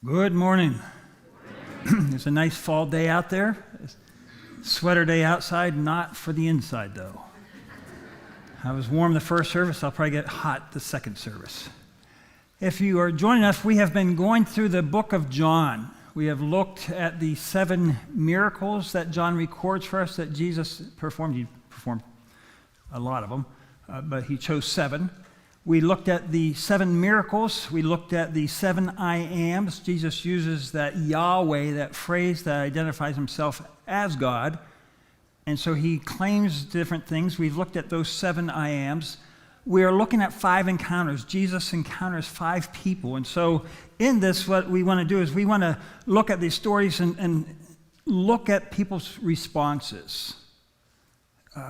Good morning. It's a nice fall day out there. Sweater day outside, not for the inside though. I was warm the first service, I'll probably get hot the second service. If you are joining us, we have been going through the book of John. We have looked at the 7 miracles that John records for us that Jesus performed. He performed a lot of them, but he chose 7. We looked at the 7 miracles. We looked at the 7 I ams. Jesus uses that Yahweh, that phrase that identifies himself as God. And so he claims different things. We've looked at those 7 I ams. We are looking at 5 encounters. Jesus encounters 5 people. And so in this, what we want to do is we want to look at these stories and look at people's responses.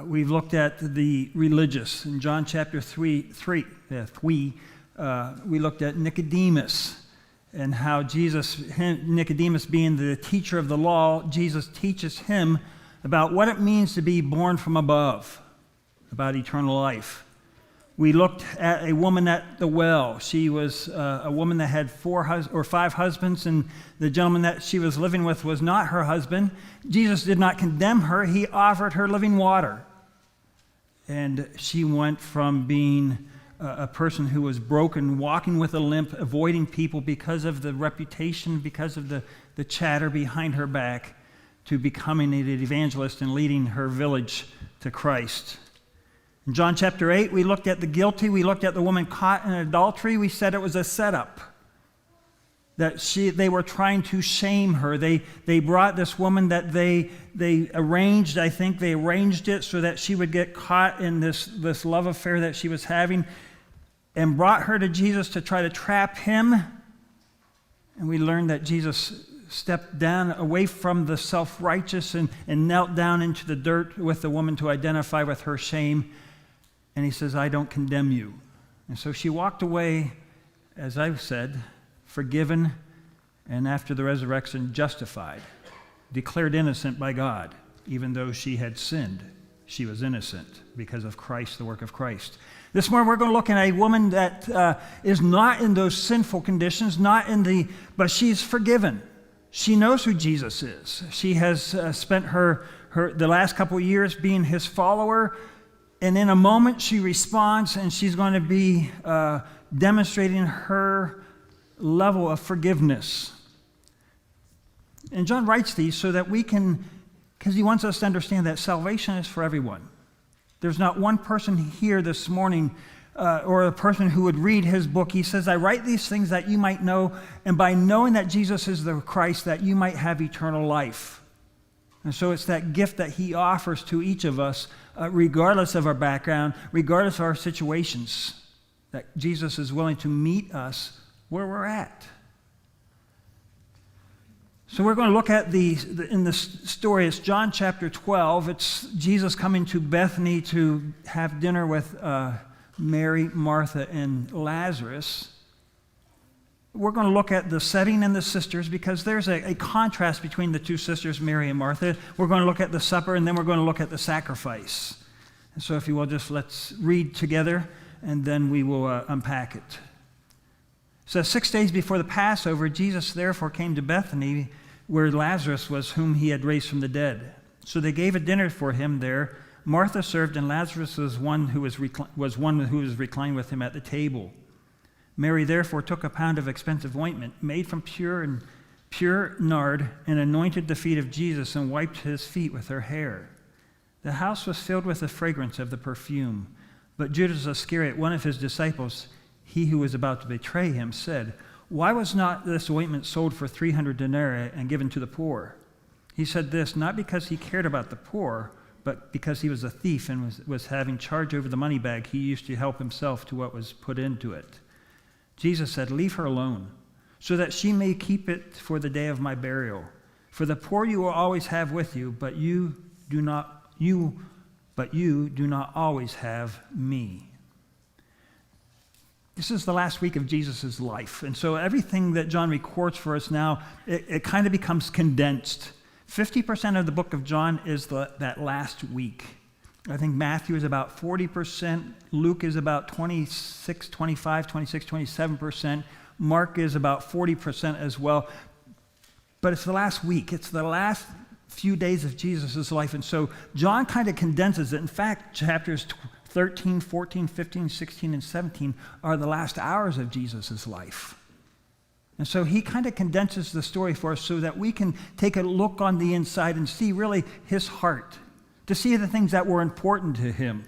We've looked at the religious. In John chapter 3, we looked at Nicodemus and how Nicodemus being the teacher of the law, Jesus teaches him about what it means to be born from above, about eternal life. We looked at a woman at the well. She was a woman that had 5 husbands, and the gentleman that she was living with was not her husband. Jesus did not condemn her. He offered her living water. And she went from being a person who was broken, walking with a limp, avoiding people because of the reputation, because of the chatter behind her back, to becoming an evangelist and leading her village to Christ. In John chapter 8, we looked at the guilty. We looked at the woman caught in adultery. We said it was a setup, that they were trying to shame her. They brought this woman that they arranged, I think they arranged it so that she would get caught in this love affair that she was having, and brought her to Jesus to try to trap him. And we learned that Jesus stepped down away from the self-righteous and knelt down into the dirt with the woman to identify with her shame. And he says, I don't condemn you. And so she walked away, as I've said, forgiven, and after the resurrection, justified, declared innocent by God. Even though she had sinned, she was innocent because of Christ, the work of Christ. This morning we're going to look at a woman that is not in those sinful conditions, but she's forgiven. She knows who Jesus is. She has spent the last couple of years being his follower, and in a moment she responds, and she's going to be demonstrating her level of forgiveness. And John writes these so that we can, because he wants us to understand that salvation is for everyone. There's not one person here this morning or a person who would read his book. He says, I write these things that you might know, and by knowing that Jesus is the Christ, that you might have eternal life. And so it's that gift that he offers to each of us, regardless of our background, regardless of our situations, that Jesus is willing to meet us where we're at. So we're going to look at in the story, it's John chapter 12. It's Jesus coming to Bethany to have dinner with Mary, Martha, and Lazarus. We're going to look at the setting and the sisters because there's a contrast between the 2 sisters, Mary and Martha. We're going to look at the supper, and then we're going to look at the sacrifice. And so if you will, just let's read together, and then we will unpack it. So 6 days before the Passover, Jesus therefore came to Bethany, where Lazarus was, whom he had raised from the dead. So they gave a dinner for him there. Martha served, and Lazarus was one who was reclining with him at the table. Mary therefore took a pound of expensive ointment made from pure nard, and anointed the feet of Jesus and wiped his feet with her hair. The house was filled with the fragrance of the perfume. But Judas Iscariot, one of his disciples, he who was about to betray him, said, Why was not this ointment sold for 300 denarii and given to the poor? He said this not because he cared about the poor, but because he was a thief and was having charge over the money bag. He used to help himself to what was put into it. Jesus said, Leave her alone, so that she may keep it for the day of my burial. For the poor you will always have with you, but you do not always have me. This is the last week of Jesus' life. And so everything that John records for us now, it kind of becomes condensed. 50% of the book of John is that last week. I think Matthew is about 40%. Luke is about 26, 27%. Mark is about 40% as well. But it's the last week. It's the last few days of Jesus' life. And so John kind of condenses it. In fact, chapters 13, 14, 15, 16, and 17 are the last hours of Jesus' life. And so he kind of condenses the story for us so that we can take a look on the inside and see really his heart, to see the things that were important to him.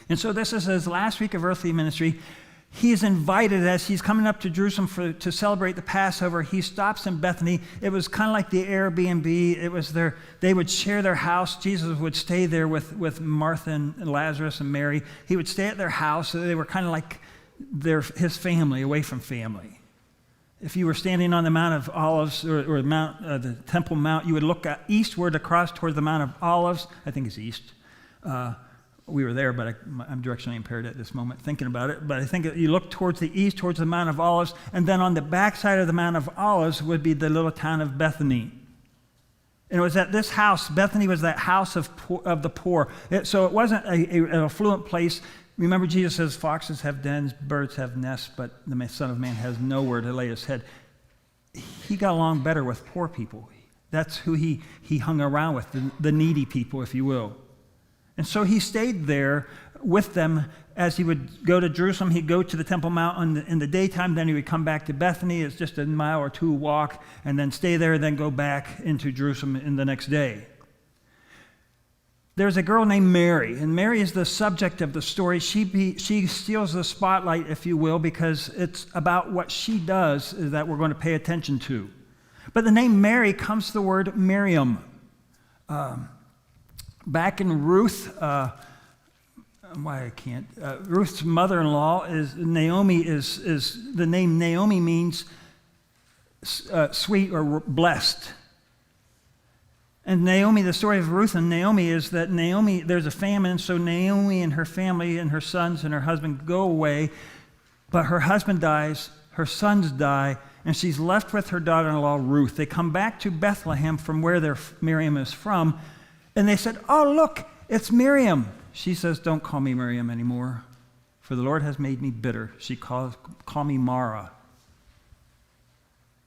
And so this is his last week of earthly ministry. He is invited as he's coming up to Jerusalem to celebrate the Passover. He stops in Bethany. It was kind of like the Airbnb. It was they would share their house. Jesus would stay there with Martha and Lazarus and Mary. He would stay at their house. So they were kind of like his family, away from family. If you were standing on the Mount of Olives or the Temple Mount, you would look eastward across towards the Mount of Olives. I think it's east. We were there, but I'm directionally impaired at this moment thinking about it. But I think you look towards the east, towards the Mount of Olives, and then on the backside of the Mount of Olives would be the little town of Bethany. And it was at this house, Bethany was that house of the poor. So it wasn't an affluent place. Remember, Jesus says, foxes have dens, birds have nests, but the Son of Man has nowhere to lay his head. He got along better with poor people. That's who he hung around with, the needy people, if you will. And so he stayed there with them as he would go to Jerusalem. He'd go to the Temple Mount in the daytime, then he would come back to Bethany. It's just a mile or two walk, and then stay there, then go back into Jerusalem in the next day. There's a girl named Mary, and Mary is the subject of the story. She steals the spotlight, if you will, because it's about what she does that we're going to pay attention to. But the name Mary comes to the word Miriam. Back in Ruth, Ruth's mother-in-law is Naomi. Is the name Naomi means sweet or blessed. And Naomi, the story of Ruth and Naomi is that Naomi, there's a famine, so Naomi and her family and her sons and her husband go away, but her husband dies, her sons die, and she's left with her daughter-in-law Ruth. They come back to Bethlehem from where Miriam is from, and they said, "Oh, look, it's Miriam." She says, "Don't call me Miriam anymore, for the Lord has made me bitter." She call me Mara.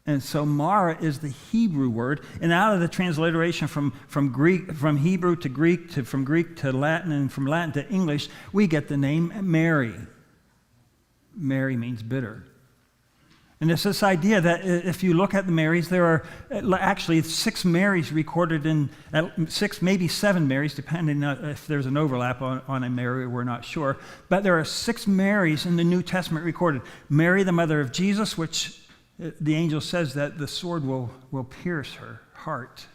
And so Mara is the Hebrew word, and out of the transliteration from Hebrew to Greek, from Greek to Latin, and from Latin to English, we get the name Mary. Mary means bitter. And it's this idea that if you look at the Marys, there are actually 6 Marys recorded in, 6, maybe 7 Marys, depending on if there's an overlap on a Mary, we're not sure. But there are 6 Marys in the New Testament recorded. Mary, the mother of Jesus, which the angel says that the sword will pierce her heart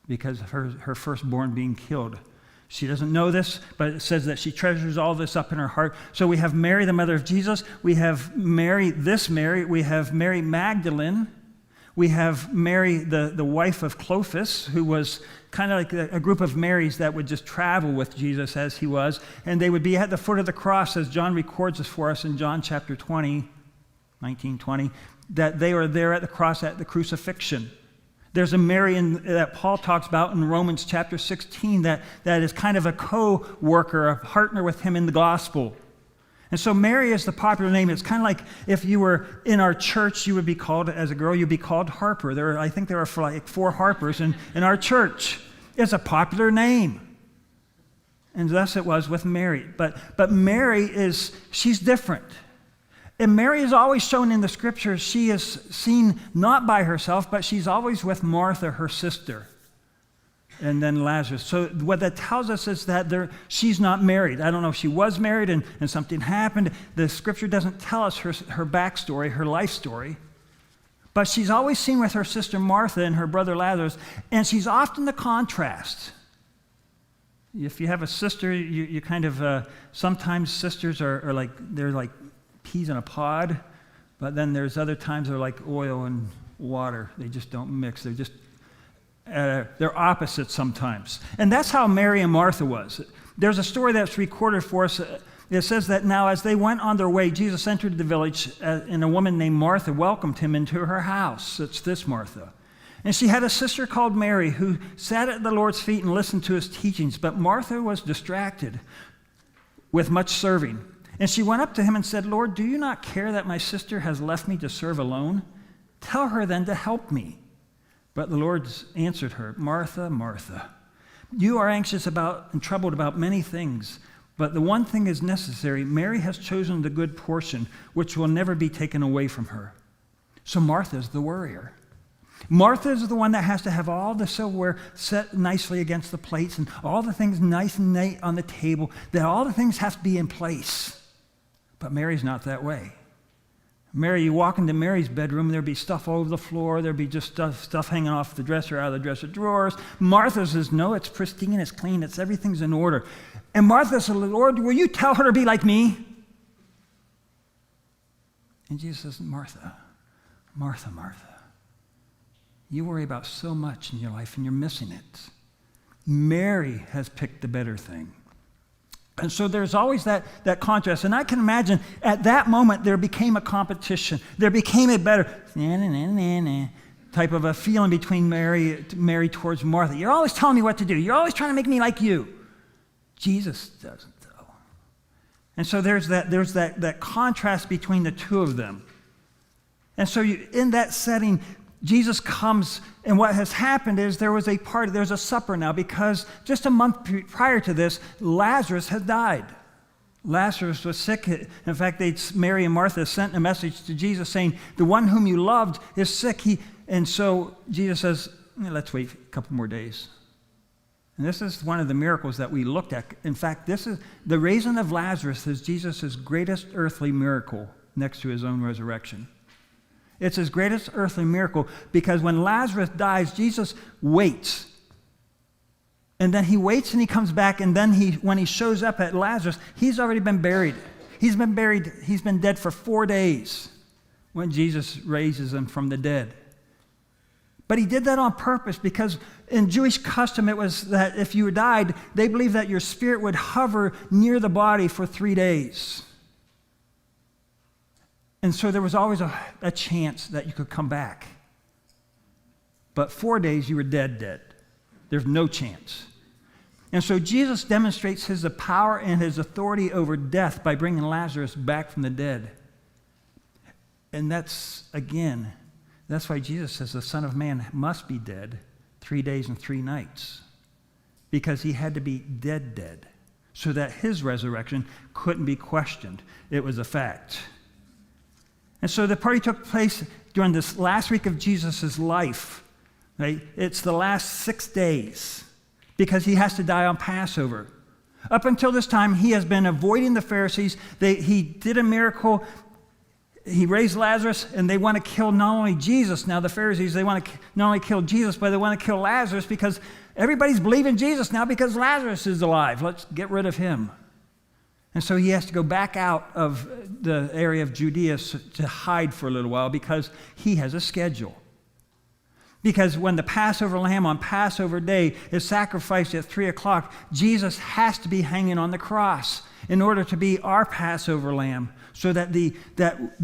because of her firstborn being killed. She doesn't know this, but it says that she treasures all this up in her heart. So we have Mary, the mother of Jesus. We have Mary. We have Mary Magdalene. We have Mary, the wife of Clopas, who was kind of like a group of Marys that would just travel with Jesus as he was. And they would be at the foot of the cross, as John records this for us in John chapter 20, 19:20, that they were there at the cross at the crucifixion. There's a Mary that Paul talks about in Romans chapter 16 that is kind of a co-worker, a partner with him in the gospel. And so Mary is the popular name. It's kind of like if you were in our church, you would be called, as a girl, you'd be called Harper. I think there are like 4 Harpers in our church. It's a popular name. And thus it was with Mary. But Mary she's different. And Mary is always shown in the scriptures. She is seen not by herself, but she's always with Martha, her sister, and then Lazarus. So what that tells us is that she's not married. I don't know if she was married and something happened. The scripture doesn't tell us her backstory, her life story. But she's always seen with her sister Martha and her brother Lazarus, and she's often the contrast. If you have a sister, you kind of, sometimes sisters are like, they're like peas in a pod, but then there's other times they're like oil and water. They just don't mix. They're just, they're opposites sometimes. And that's how Mary and Martha was. There's a story that's recorded for us. It says that now as they went on their way, Jesus entered the village, and a woman named Martha welcomed him into her house. It's this Martha. And she had a sister called Mary who sat at the Lord's feet and listened to his teachings. But Martha was distracted with much serving. And she went up to him and said, Lord, do you not care that my sister has left me to serve alone? Tell her then to help me. But the Lord answered her, Martha, Martha, you are anxious about and troubled about many things, but the one thing is necessary. Mary has chosen the good portion, which will never be taken away from her. So Martha is the worrier. Martha is the one that has to have all the silverware set nicely against the plates and all the things nice and neat on the table, that all the things have to be in place. But Mary's not that way. Mary, you walk into Mary's bedroom, there'd be stuff all over the floor, there'd be just stuff hanging off the dresser, out of the dresser drawers. Martha says, no, it's pristine, it's clean, everything's in order. And Martha said, Lord, will you tell her to be like me? And Jesus says, Martha, Martha, Martha, you worry about so much in your life and you're missing it. Mary has picked the better thing. And so there's always that contrast. And I can imagine at that moment there became a competition. There became a better type of a feeling between Mary towards Martha. You're always telling me what to do. You're always trying to make me like you. Jesus doesn't, though. And so there's that contrast between the two of them. And so in that setting, Jesus comes, and what has happened is there was a party, there's a supper now, because just a month prior to this, Lazarus had died. Lazarus was sick. In fact, Mary and Martha sent a message to Jesus saying, the one whom you loved is sick. And so Jesus says, let's wait a couple more days. And this is one of the miracles that we looked at. In fact, this is the raising of Lazarus is Jesus' greatest earthly miracle next to his own resurrection. It's his greatest earthly miracle because when Lazarus dies, Jesus waits. And then he waits and he comes back, and then when he shows up at Lazarus, he's already been buried. He's been dead for 4 days when Jesus raises him from the dead. But he did that on purpose because in Jewish custom it was that if you died, they believed that your spirit would hover near the body for 3 days. And so there was always a chance that you could come back. But 4 days, you were dead. There's no chance. And so Jesus demonstrates his power and his authority over death by bringing Lazarus back from the dead. And that's why Jesus says the Son of Man must be dead 3 days and 3 nights. Because he had to be dead, so that his resurrection couldn't be questioned. It was a fact. And so the party took place during this last week of Jesus' life. Right? It's the last 6 days because he has to die on Passover. Up until this time, he has been avoiding the Pharisees. He did a miracle. He raised Lazarus, and they want to kill not only Jesus. Now the Pharisees, they want to not only kill Jesus, but they want to kill Lazarus because everybody's believing Jesus now because Lazarus is alive. Let's get rid of him. And so he has to go back out of the area of Judea to hide for a little while because he has a schedule. Because when the Passover lamb on Passover day is sacrificed at 3 o'clock, Jesus has to be hanging on the cross in order to be our Passover lamb so that the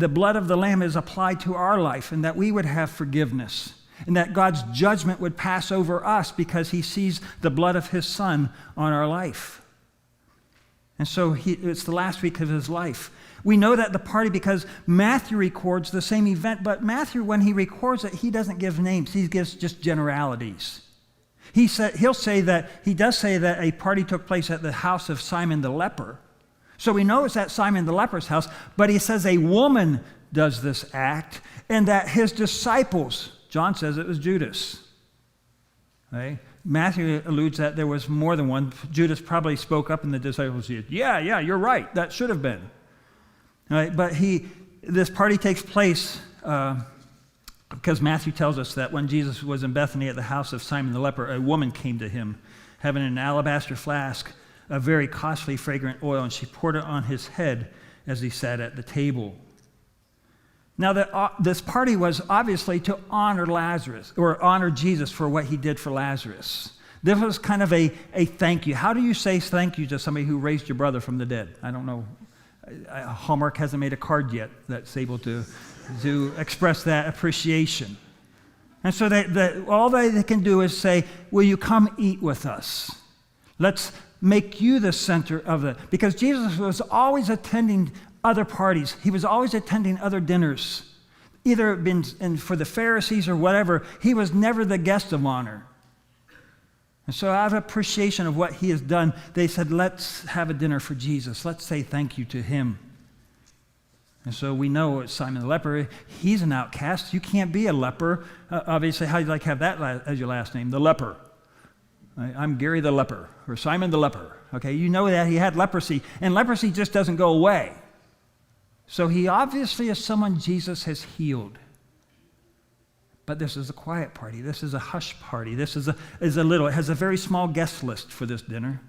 blood of the lamb is applied to our life and that we would have forgiveness and that God's judgment would pass over us because he sees the blood of his Son on our life. And so it's the last week of his life. We know that the party because Matthew records the same event, but Matthew, when he records it, he doesn't give names. He gives just generalities. He does say that a party took place at the house of Simon the leper. So we know it's at Simon the leper's house, but he says a woman does this act and that his disciples, John says it was Judas. Right? Matthew alludes that there was more than one. Judas probably spoke up and the disciples said, yeah, you're right. That should have been. Right? But this party takes place because Matthew tells us that when Jesus was in Bethany at the house of Simon the leper, a woman came to him having an alabaster flask of very costly fragrant oil, and she poured it on his head as he sat at the table. Now, this party was obviously to honor Lazarus, or honor Jesus for what he did for Lazarus. This was kind of a thank you. How do you say thank you to somebody who raised your brother from the dead? I don't know. Hallmark hasn't made a card yet that's able to express that appreciation. And so all they can do is say, will you come eat with us? Let's make you the center of it. Because Jesus was always attending other parties. He was always attending other dinners. Either been for the Pharisees or whatever. He was never the guest of honor. And so out of appreciation of what he has done, they said, let's have a dinner for Jesus. Let's say thank you to him. And so we know Simon the leper, he's an outcast. You can't be a leper. Obviously, how do you like to have that as your last name? The leper. I'm Gary the leper, or Simon the leper. Okay, you know that he had leprosy, and leprosy just doesn't go away. So he obviously is someone Jesus has healed. But this is a quiet party. This is a hush party. This it has a very small guest list for this dinner.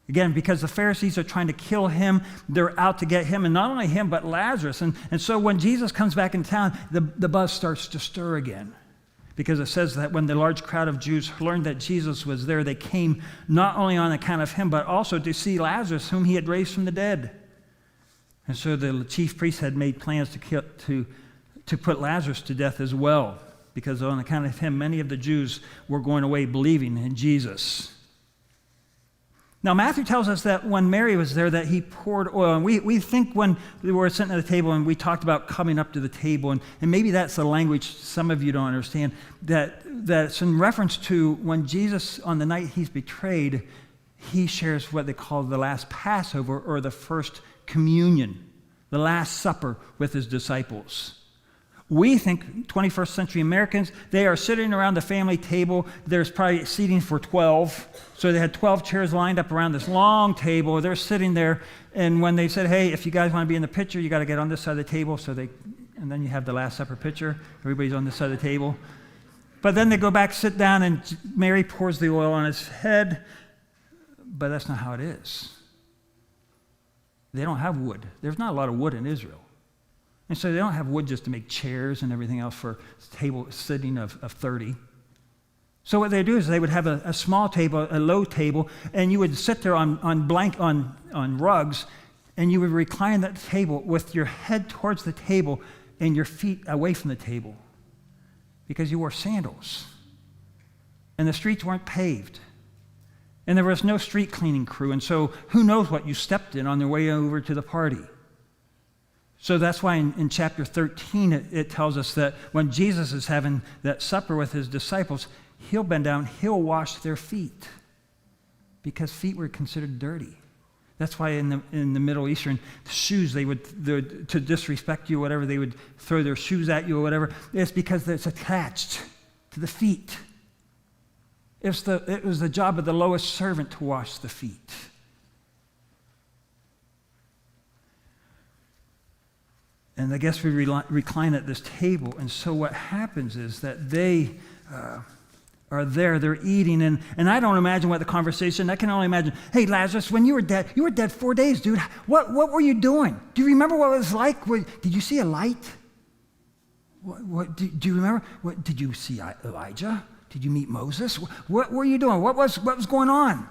Again, because the Pharisees are trying to kill him, they're out to get him, and not only him, but Lazarus. And so when Jesus comes back in town, the buzz starts to stir again. Because it says that when the large crowd of Jews learned that Jesus was there, they came not only on account of him, but also to see Lazarus, whom he had raised from the dead. And so the chief priests had made plans to put Lazarus to death as well, because on account of him, many of the Jews were going away believing in Jesus. Now, Matthew tells us that when Mary was there, that he poured oil. And we think when we were sitting at the table and we talked about coming up to the table, and maybe that's the language some of you don't understand, that it's in reference to when Jesus, on the night he's betrayed, he shares what they call the last Passover or the first communion, the Last Supper with his disciples. We think 21st century Americans, they are sitting around the family table. There's probably seating for 12. So they had 12 chairs lined up around this long table. They're sitting there. And when they said, hey, if you guys want to be in the picture, you got to get on this side of the table. And then you have the Last Supper picture. Everybody's on this side of the table. But then they go back, sit down, and Mary pours the oil on his head. But that's not how it is. They don't have wood. There's not a lot of wood in Israel. And so they don't have wood just to make chairs and everything else for table sitting of 30. So what they do is they would have a small table, a low table, and you would sit there on rugs, and you would recline that table with your head towards the table and your feet away from the table, because you wore sandals. And the streets weren't paved. And there was no street cleaning crew, and so who knows what you stepped in on their way over to the party. So that's why in chapter 13 it tells us that when Jesus is having that supper with his disciples, he'll bend down, he'll wash their feet, because feet were considered dirty. That's why in the Middle Eastern, shoes, they would to disrespect you or whatever, they would throw their shoes at you or whatever. It's because it's attached to the feet. It was the job of the lowest servant to wash the feet. And the guests would recline at this table. And so what happens is that they are there, they're eating. And I don't imagine what the conversation, I can only imagine, hey, Lazarus, when you were dead 4 days, dude. What were you doing? Do you remember what it was like? Did you see a light? Do you remember? Did you see Elijah? Did you meet Moses? What were you doing? What was going on?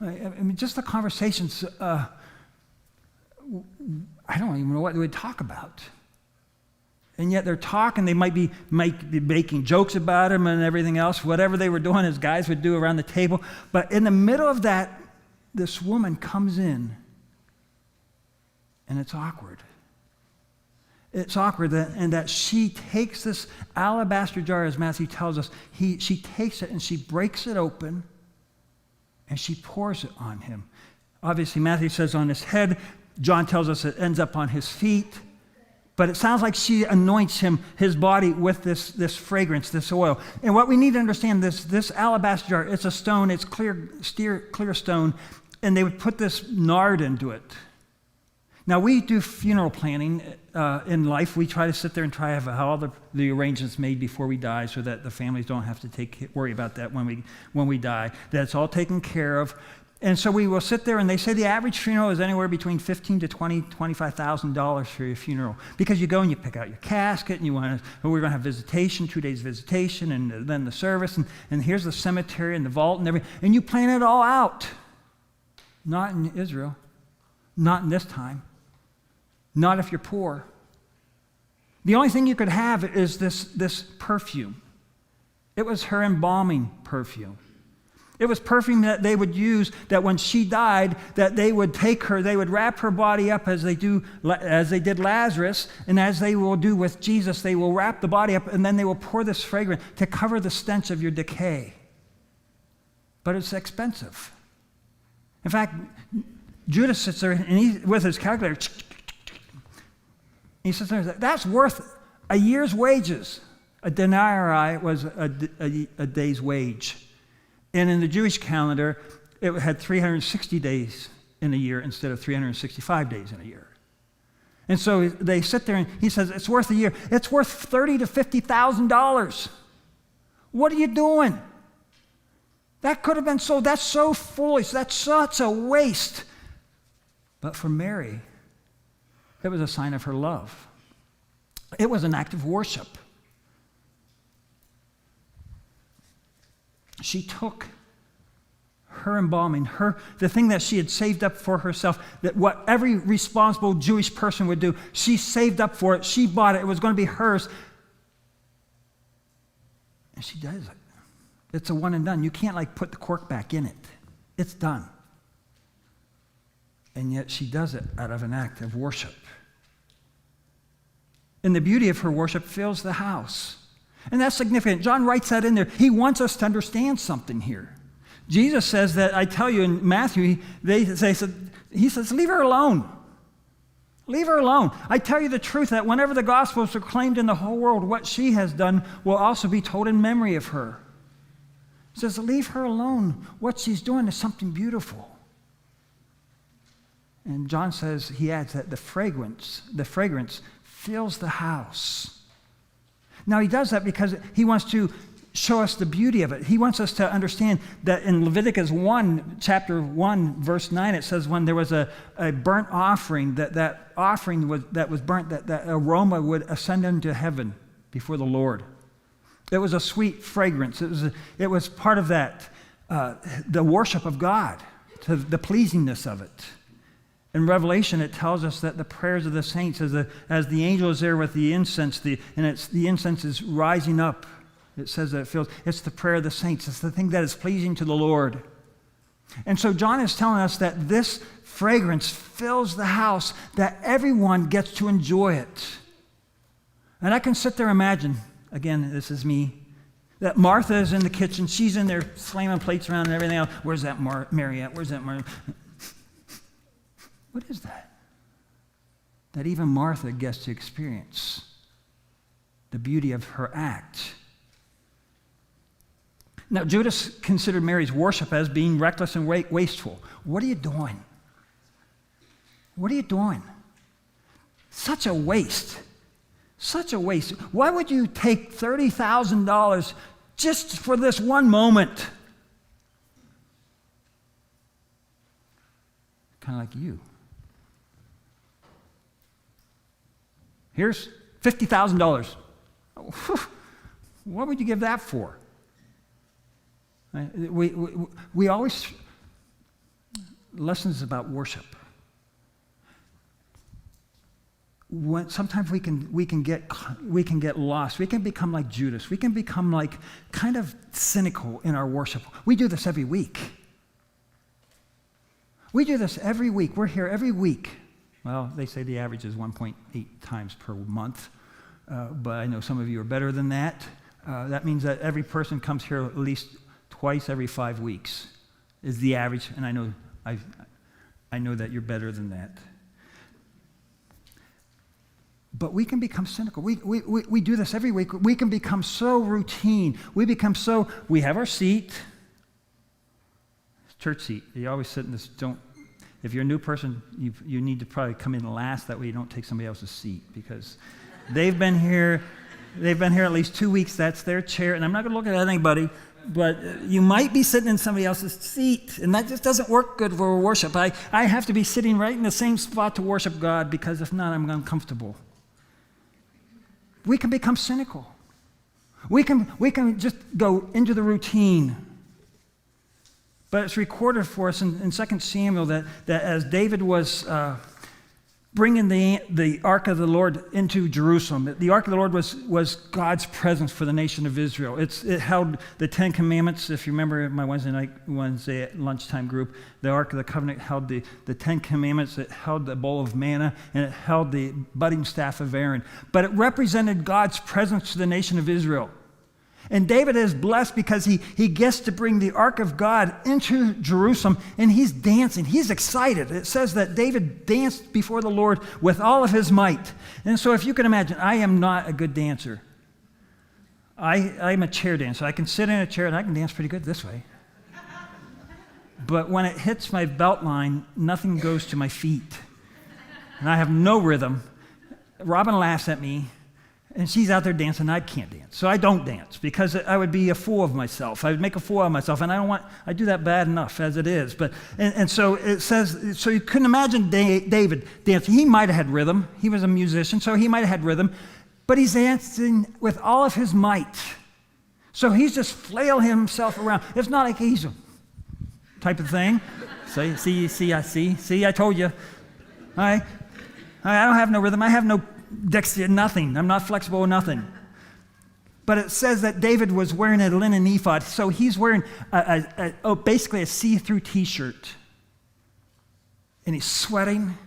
I mean, just the conversations, I don't even know what they would talk about. And yet they're talking, they might be making jokes about him and everything else, whatever they were doing as guys would do around the table. But in the middle of that, this woman comes in, and it's awkward. It's awkward and that she takes this alabaster jar, as Matthew tells us, she takes it and she breaks it open and she pours it on him. Obviously, Matthew says on his head. John tells us it ends up on his feet. But it sounds like she anoints his body with this fragrance, this oil. And what we need to understand, this alabaster jar, it's a stone, it's clear stone, and they would put this nard into it. Now, we do funeral planning in life. We try to sit there and try to have all the arrangements made before we die so that the families don't have to worry about that when we die. That's all taken care of. And so we will sit there, and they say the average funeral is anywhere between $15,000 to $25,000 for your funeral, because you go and you pick out your casket, and we're going to have visitation, 2 days visitation, and then the service, and here's the cemetery and the vault and everything, and you plan it all out. Not in Israel, not in this time, not if you're poor. The only thing you could have is this perfume. It was her embalming perfume. It was perfume that they would use, that when she died, that they would take her, they would wrap her body up as they did Lazarus, and as they will do with Jesus, they will wrap the body up, and then they will pour this fragrance to cover the stench of your decay. But it's expensive. In fact, Judas sits there, and he, with his calculator, he sits there and says, that's worth a year's wages. A denarii was a day's wage. And in the Jewish calendar, it had 360 days in a year instead of 365 days in a year. And so they sit there and he says, it's worth a year. It's worth $30,000 to $50,000. What are you doing? That could have been sold. That's so foolish. That's such a waste. But for Mary, it was a sign of her love. It was an act of worship. She took her embalming, the thing that she had saved up for herself, that what every responsible Jewish person would do, she saved up for it, she bought it, it was going to be hers. And she does it. It's a one and done. You can't put the cork back in it. It's done. And yet she does it out of an act of worship. And the beauty of her worship fills the house. And that's significant. John writes that in there. He wants us to understand something here. Jesus says that, I tell you in Matthew, he says, leave her alone. Leave her alone. I tell you the truth that whenever the gospel is proclaimed in the whole world, what she has done will also be told in memory of her. He says, leave her alone. What she's doing is something beautiful. And John says, he adds that the fragrance fills the house. Now, he does that because he wants to show us the beauty of it. He wants us to understand that in Leviticus 1, chapter 1, verse 9, it says when there was a burnt offering, that offering that was burnt, that aroma would ascend into heaven before the Lord. It was a sweet fragrance. It was part of that, the worship of God, to the pleasingness of it. In Revelation, it tells us that the prayers of the saints, as the angel is there with the incense, the incense is rising up. It says that it's the prayer of the saints. It's the thing that is pleasing to the Lord. And so John is telling us that this fragrance fills the house, that everyone gets to enjoy it. And I can sit there and imagine, again, this is me, that Martha is in the kitchen. She's in there slamming plates around and everything else. Where's that Mary at? Where's that Mary? What is that? That even Martha gets to experience the beauty of her act. Now, Judas considered Mary's worship as being reckless and wasteful. What are you doing? What are you doing? Such a waste. Such a waste. Why would you take $30,000 just for this one moment? Kind of like you. Here's $50,000. What would you give that for? We always, lessons about worship. Sometimes we can get lost. We can become like Judas. We can become like kind of cynical in our worship. We do this every week. We do this every week. We're here every week. Well, they say the average is 1.8 times per month, but I know some of you are better than that. That means that every person comes here at least twice every 5 weeks is the average, and I know that you're better than that. But we can become cynical. We do this every week. We can become so routine. We have our seat, church seat. You always sit in this, if you're a new person, you need to probably come in last, that way you don't take somebody else's seat, because they've been here at least 2 weeks, that's their chair, and I'm not going to look at anybody, but you might be sitting in somebody else's seat, and that just doesn't work good for worship. I have to be sitting right in the same spot to worship God, because if not, I'm uncomfortable. We can become cynical. We can just go into the routine. But it's recorded for us in 2 Samuel that as David was bringing the Ark of the Lord into Jerusalem. The Ark of the Lord was God's presence for the nation of Israel. It held the Ten Commandments. If you remember my Wednesday at lunchtime group, the Ark of the Covenant held the Ten Commandments. It held the bowl of manna, and it held the budding staff of Aaron. But it represented God's presence to the nation of Israel. And David is blessed because he gets to bring the Ark of God into Jerusalem, and he's dancing. He's excited. It says that David danced before the Lord with all of his might. And so if you can imagine, I am not a good dancer. I'm a chair dancer. I can sit in a chair, and I can dance pretty good this way. But when it hits my belt line, nothing goes to my feet. And I have no rhythm. Robin laughs at me. And she's out there dancing, and I can't dance. So I don't dance because I would be a fool of myself. I would make a fool of myself, and I do that bad enough as it is. And so it says, so you couldn't imagine David dancing. He might have had rhythm. He was a musician, so he might have had rhythm. But he's dancing with all of his might. So he's just flailing himself around. It's not like he's a type of thing. See, I told you. I don't have no rhythm. I have no dexterity, nothing. I'm not flexible, nothing. But it says that David was wearing a linen ephod, so he's wearing basically a see-through T-shirt. And he's sweating,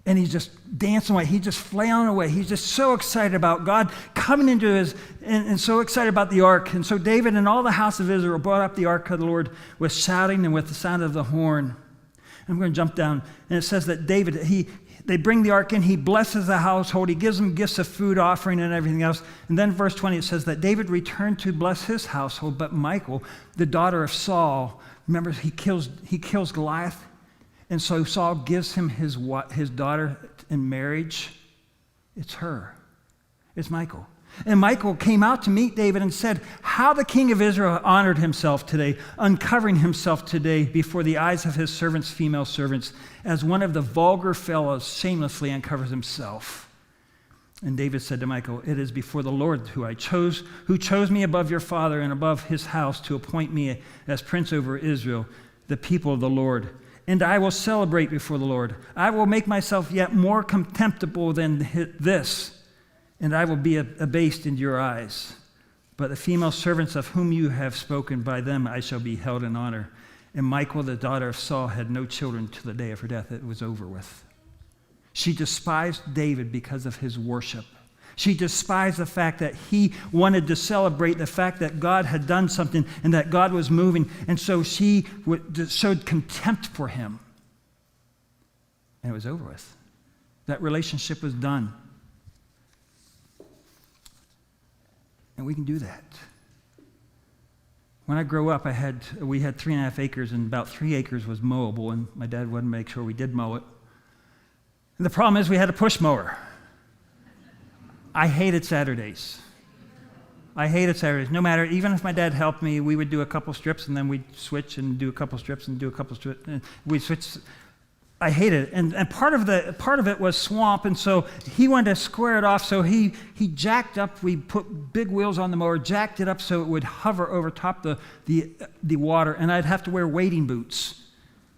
and he's just dancing away. He's just flailing away. He's just so excited about God coming into his, and so excited about the ark. And so David and all the house of Israel brought up the ark of the Lord with shouting and with the sound of the horn. I'm going to jump down, and it says that David, they bring the ark in, he blesses the household, he gives them gifts of food offering and everything else. And then verse 20, it says that David returned to bless his household, but Michal, the daughter of Saul, remember he kills Goliath, and so Saul gives him his daughter in marriage. It's her. It's Michal. And Michal came out to meet David and said, how the king of Israel honored himself today, uncovering himself today before the eyes of his servants, female servants, as one of the vulgar fellows shamelessly uncovers himself. And David said to Michal, it is before the Lord who chose me above your father and above his house to appoint me as prince over Israel, the people of the Lord. And I will celebrate before the Lord. I will make myself yet more contemptible than this, and I will be abased in your eyes. But the female servants of whom you have spoken, by them I shall be held in honor. And Michal, the daughter of Saul, had no children till the day of her death. It was over with. She despised David because of his worship. She despised the fact that he wanted to celebrate the fact that God had done something and that God was moving. And so she showed contempt for him. And it was over with. That relationship was done. And we can do that. When I grew up, we had 3.5 acres, and about 3 acres was mowable, and my dad wanted to make sure we did mow it. And the problem is we had a push mower. I hated Saturdays. No matter, even if my dad helped me, we would do a couple strips, and then we'd switch and do a couple strips and do a couple strips. And we'd switch. I hated it. And part of it was swamp, and so he wanted to square it off, so he jacked up, we put big wheels on the mower, jacked it up so it would hover over top the water, and I'd have to wear wading boots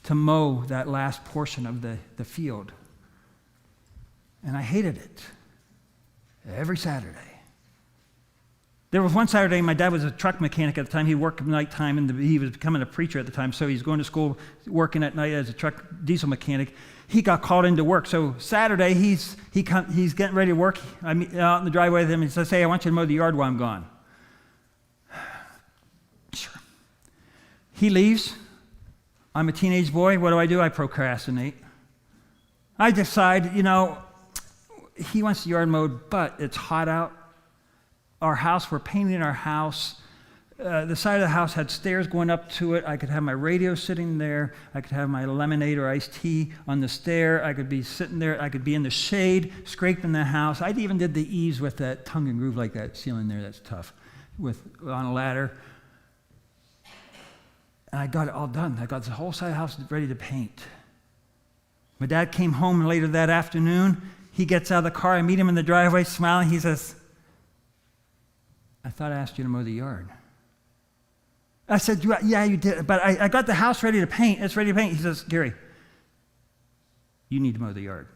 to mow that last portion of the field. And I hated it every Saturday. There was one Saturday, my dad was a truck mechanic at the time. He worked at nighttime, and he was becoming a preacher at the time, so he's going to school, working at night as a truck diesel mechanic. He got called into work. So Saturday, he's getting ready to work. I'm out in the driveway with him, and he says, hey, I want you to mow the yard while I'm gone. Sure. He leaves. I'm a teenage boy. What do? I procrastinate. I decide, he wants the yard mowed, but it's hot out. Our house, we're painting our house. The side of the house had stairs going up to it. I could have my radio sitting there. I could have my lemonade or iced tea on the stair. I could be sitting there. I could be in the shade, scraping the house. I even did the eaves with that tongue and groove like that ceiling there. That's tough. On a ladder. And I got it all done. I got the whole side of the house ready to paint. My dad came home later that afternoon. He gets out of the car. I meet him in the driveway, smiling. He says, I thought I asked you to mow the yard. I said, yeah, you did, but I got the house ready to paint. It's ready to paint. He says, Gary, you need to mow the yard.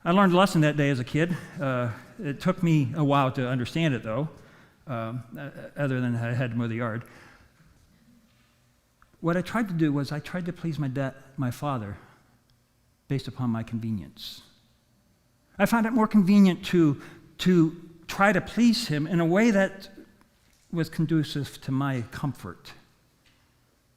I learned a lesson that day as a kid. It took me a while to understand it, though, other than I had to mow the yard. What I tried to do was I tried to please my father based upon my convenience. I found it more convenient to try to please him in a way that was conducive to my comfort.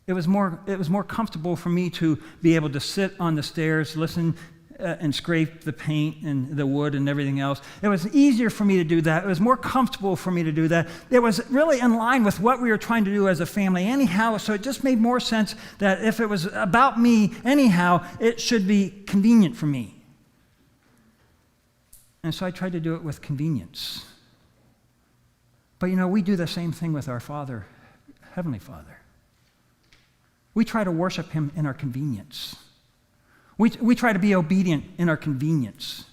It was more comfortable for me to be able to sit on the stairs, listen and scrape the paint and the wood and everything else. It was easier for me to do that. It was more comfortable for me to do that. It was really in line with what we were trying to do as a family anyhow, so it just made more sense that if it was about me anyhow, it should be convenient for me. And so I tried to do it with convenience. But we do the same thing with our Father, Heavenly Father. We try to worship him in our convenience. We try to be obedient in our convenience.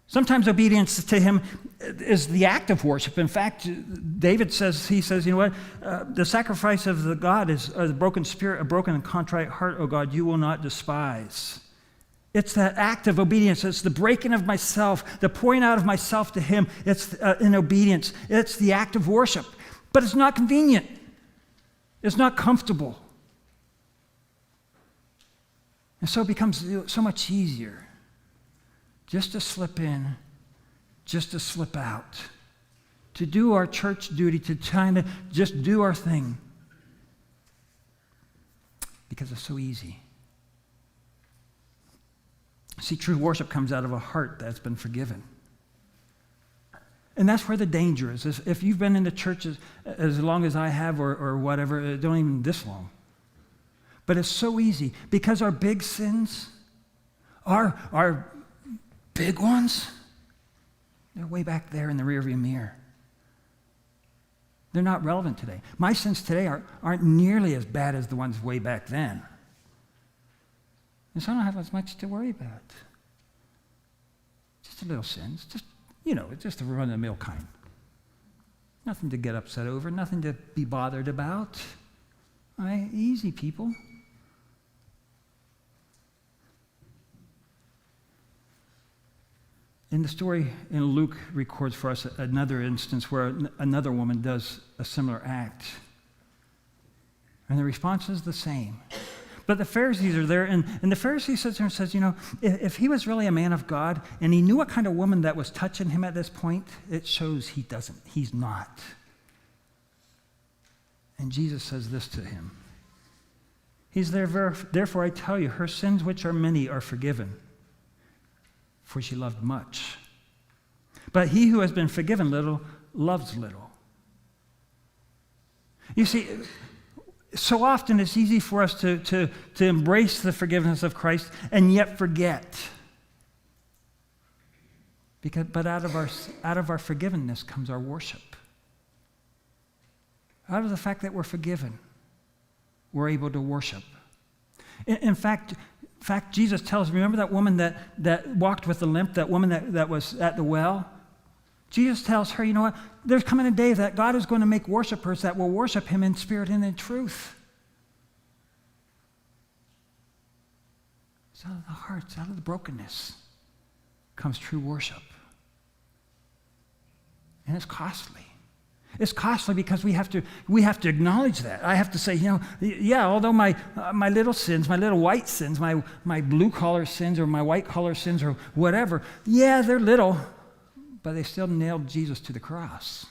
Sometimes obedience to him is the act of worship. In fact, David says, the sacrifice of the God is a broken spirit, a broken and contrite heart, O God, you will not despise. It's that act of obedience. It's the breaking of myself, the pouring out of myself to him. It's in obedience. It's the act of worship. But it's not convenient. It's not comfortable. And so it becomes so much easier just to slip in, just to slip out, to do our church duty, to try to just do our thing. Because it's so easy. See, true worship comes out of a heart that's been forgiven. And that's where the danger is. If you've been in the church as long as I have or whatever, don't even this long. But it's so easy because our big sins, our big ones, they're way back there in the rearview mirror. They're not relevant today. My sins today aren't nearly as bad as the ones way back then. And so I don't have as much to worry about. Just a little sins, just a run-of-the-mill kind. Nothing to get upset over, nothing to be bothered about. All right, easy, people. In the story, Luke records for us another instance where another woman does a similar act. And the response is the same. But the Pharisees are there, and the Pharisee sits there and says, if he was really a man of God, and he knew what kind of woman that was touching him at this point, it shows he doesn't. He's not. And Jesus says this to him. He's there, therefore I tell you, her sins, which are many, are forgiven, for she loved much. But he who has been forgiven little loves little. You see, so often it's easy for us to embrace the forgiveness of Christ and yet forget. But out of our forgiveness comes our worship. Out of the fact that we're forgiven, we're able to worship. In fact, Jesus tells, remember that woman that walked with the limp, that woman that was at the well? Jesus tells her, you know what? There's coming a day that God is going to make worshipers that will worship him in spirit and in truth. It's out of the heart, it's out of the brokenness comes true worship. And it's costly. It's costly because we have to acknowledge that. I have to say, although my little sins, my little white sins, my blue-collar sins or my white-collar sins or whatever, they're little, but they still nailed Jesus to the cross.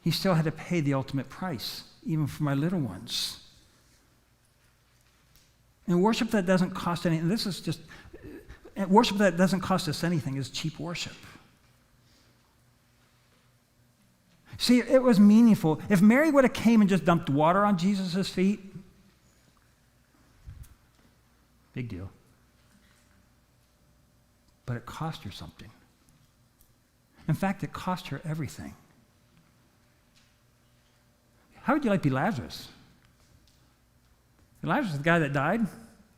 He still had to pay the ultimate price, even for my little ones. And worship that doesn't cost anything, worship that doesn't cost us anything is cheap worship. See, it was meaningful. If Mary would have came and just dumped water on Jesus' feet, big deal. But it cost her something. In fact, it cost her everything. How would you like to be Lazarus? Lazarus is the guy that died.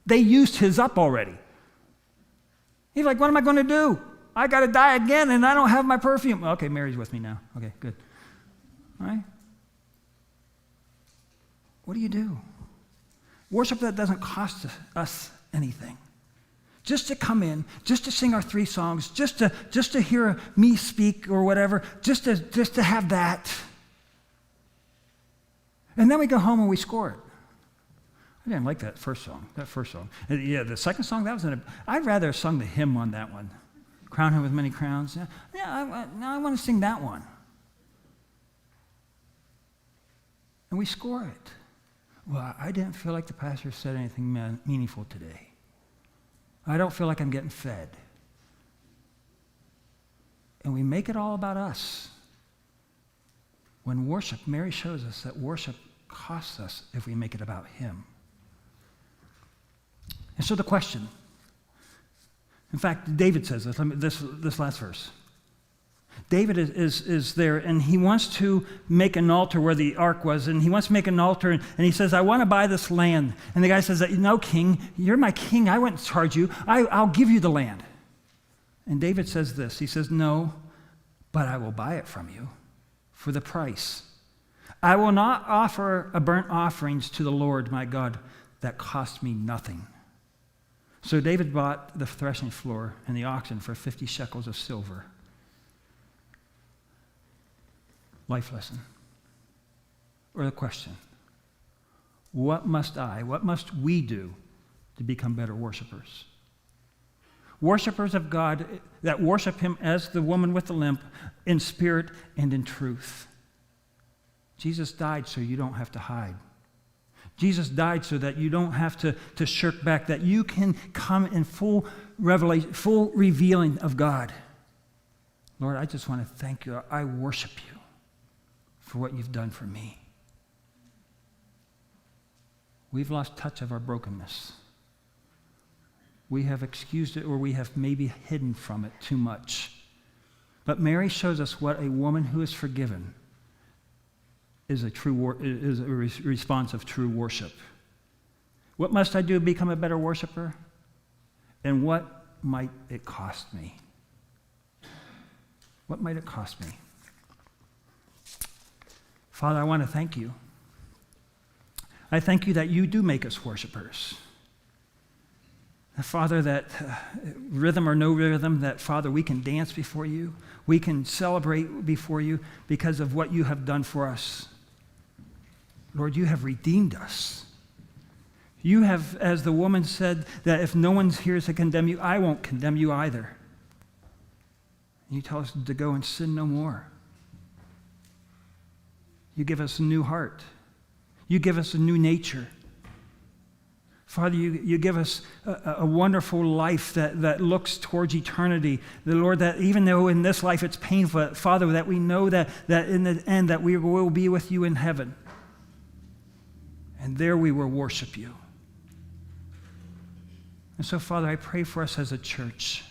They used his up already. He's like, what am I going to do? I got to die again and I don't have my perfume. Okay, Mary's with me now. Okay, good. All right? What do you do? Worship that doesn't cost us anything. just to come in, just to sing our 3 songs, just to hear me speak or whatever, just to have that. And then we go home and we score it. I didn't like that first song. Yeah, the second song, I'd rather have sung the hymn on that one. Crown him with many crowns. Yeah, I want to sing that one. And we score it. Well, I didn't feel like the pastor said anything meaningful today. I don't feel like I'm getting fed. And we make it all about us. When worship, Mary shows us that worship costs us if we make it about him. And so the question, in fact, David says this last verse. David is there, and he wants to make an altar where the ark was, and he wants to make an altar, and he says, I want to buy this land. And the guy says, no, king, you're my king. I wouldn't charge you. I'll give you the land. And David says this. He says, no, but I will buy it from you for the price. I will not offer a burnt offerings to the Lord my God that cost me nothing. So David bought the threshing floor and the oxen for 50 shekels of silver. Life lesson. Or the question, what must we do to become better worshipers? Worshipers of God that worship him as the woman with the limp in spirit and in truth. Jesus died so you don't have to hide. Jesus died so that you don't have to shirk back, that you can come in full revelation, full revealing of God. Lord, I just want to thank you. I worship you for what you've done for me. We've lost touch of our brokenness. We have excused it, or we have maybe hidden from it too much. But Mary shows us what a woman who is forgiven is a response of true worship. What must I do to become a better worshiper? And what might it cost me? What might it cost me? Father, I want to thank you. I thank you that you do make us worshipers. Father, that rhythm or no rhythm, that, Father, we can dance before you. We can celebrate before you because of what you have done for us. Lord, you have redeemed us. You have, as the woman said, that if no one's here to condemn you, I won't condemn you either. You tell us to go and sin no more. You give us a new heart. You give us a new nature. Father, you give us a wonderful life that looks towards eternity. The Lord, that even though in this life it's painful, Father, that we know that in the end that we will be with you in heaven. And there we will worship you. And so, Father, I pray for us as a church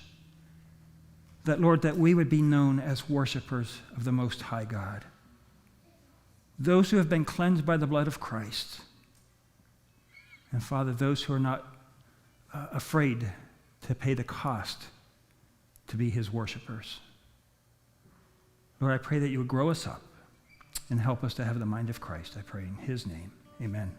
that, Lord, that we would be known as worshipers of the Most High God. Those who have been cleansed by the blood of Christ. And Father, those who are not afraid to pay the cost to be his worshipers. Lord, I pray that you would grow us up and help us to have the mind of Christ. I pray in his name. Amen.